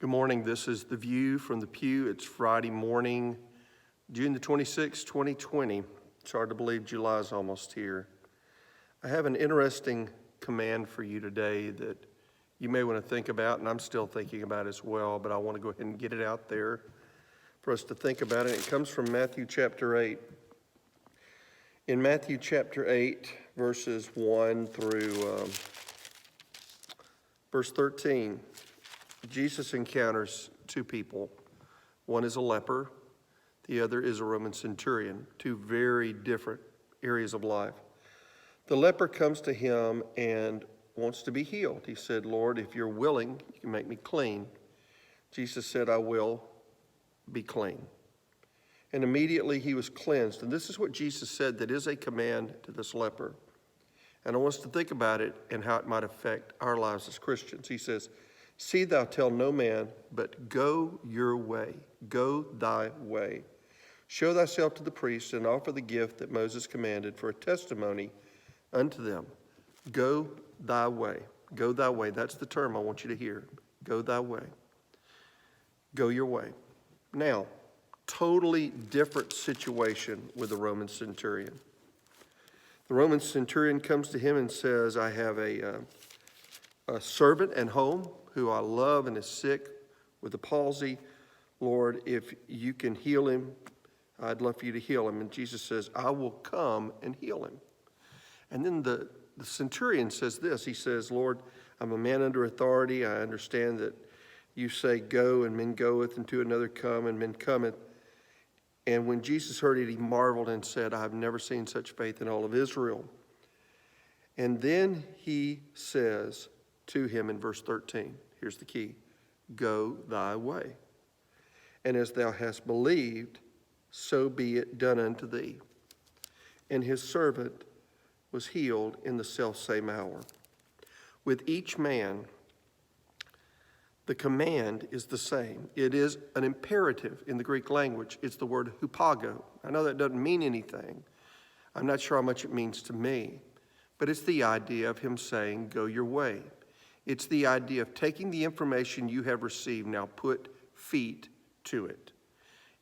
Good morning. This is The View from the Pew. It's Friday morning, June the 26th, 2020. It's hard to believe July's almost here. I have an interesting command for you today that you may want to think about, and I'm still thinking about as well, but I want to go ahead and get it out there for us to think about it. It comes from Matthew chapter 8. In Matthew chapter 8, verses 1 through verse 13, Jesus encounters two people. One is a leper, the other is a Roman Centurion, two very different areas of life. The leper comes to him and wants to be healed. He said, "Lord, if you're willing, you can make me clean." Jesus said, "I will be clean." And immediately he was cleansed. And this is what Jesus said that is a command to this leper. And I want us to think about it and how it might affect our lives as Christians. He says, "See thou tell no man, but go your way. Go thy way. Show thyself to the priest and offer the gift that Moses commanded for a testimony unto them. Go thy way." Go thy way. That's the term I want you to hear. Go thy way. Go your way. Now, totally different situation with the Roman centurion. The Roman centurion comes to him and says, "I have a servant at home who I love and is sick with a palsy. Lord, if you can heal him, I'd love for you to heal him." And Jesus says, "I will come and heal him." And then the centurion says this. He says, "Lord, I'm a man under authority. I understand that you say go, and men goeth, and to another come, and men cometh." And when Jesus heard it, he marveled and said, "I have never seen such faith in all of Israel." And then he says to him in verse 13, here's the key, "Go thy way. And as thou hast believed, so be it done unto thee." And his servant was healed in the selfsame hour. With each man, the command is the same. It is an imperative in the Greek language. It's the word hupago. I know that doesn't mean anything. I'm not sure how much it means to me. But it's the idea of him saying, go your way. It's the idea of taking the information you have received, now put feet to it.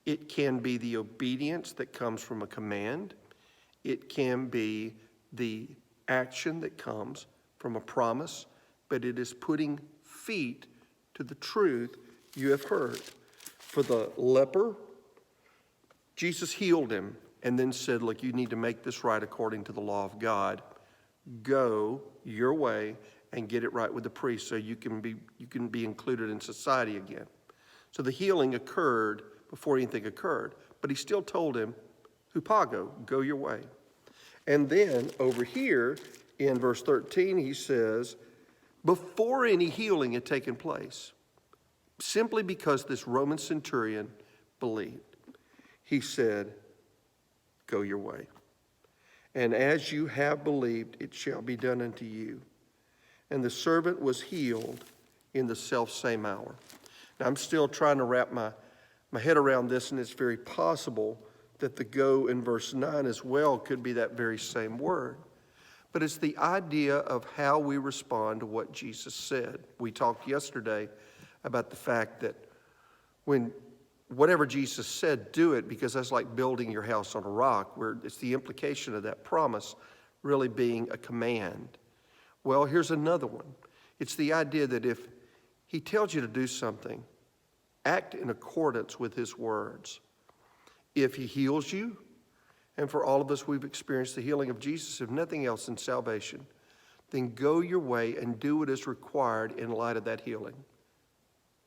It can be the obedience that comes from a command. It can be the action that comes from a promise, but it is putting feet to the truth you have heard. For the leper, Jesus healed him and then said, "Look, you need to make this right according to the law of God. Go your way and get it right with the priest so you can be included in society again." So the healing occurred before anything occurred, but he still told him, hupago, go your way. And then over here in verse 13, he says, before any healing had taken place, simply because this Roman centurion believed, he said, "Go your way. And as you have believed, it shall be done unto you." And the servant was healed in the selfsame hour. Now, I'm still trying to wrap my head around this, and it's very possible that the go in verse 9 as well could be that very same word. But it's the idea of how we respond to what Jesus said. We talked yesterday about the fact that when whatever Jesus said, do it, because that's like building your house on a rock, where it's the implication of that promise really being a command. Well, here's another one. It's the idea that if he tells you to do something, act in accordance with his words. If he heals you, and for all of us, we've experienced the healing of Jesus, if nothing else in salvation, then go your way and do what is required in light of that healing.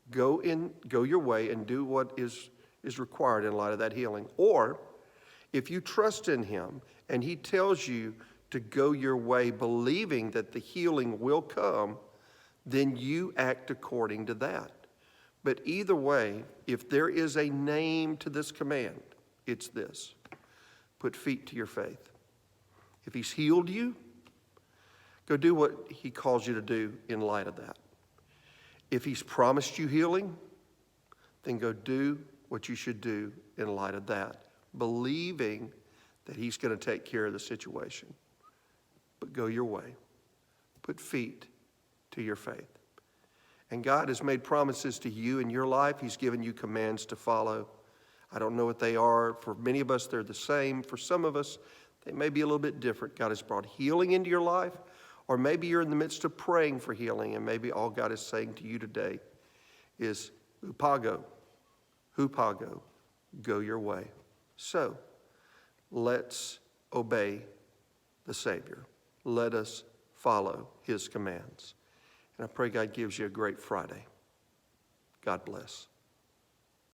Go your way and do what is required in light of that healing. Or if you trust in him and he tells you to go your way believing that the healing will come, then you act according to that. But either way, if there is a name to this command, it's this: put feet to your faith. If he's healed you, go do what he calls you to do in light of that. If he's promised you healing, then go do what you should do in light of that, believing that he's going to take care of the situation. But go your way. Put feet to your faith. And God has made promises to you in your life. He's given you commands to follow. I don't know what they are. For many of us, they're the same. For some of us, they may be a little bit different. God has brought healing into your life, or maybe you're in the midst of praying for healing, and maybe all God is saying to you today is, hupago, go your way. So, let's obey the Savior. Let us follow his commands. And I pray God gives you a great Friday. God bless.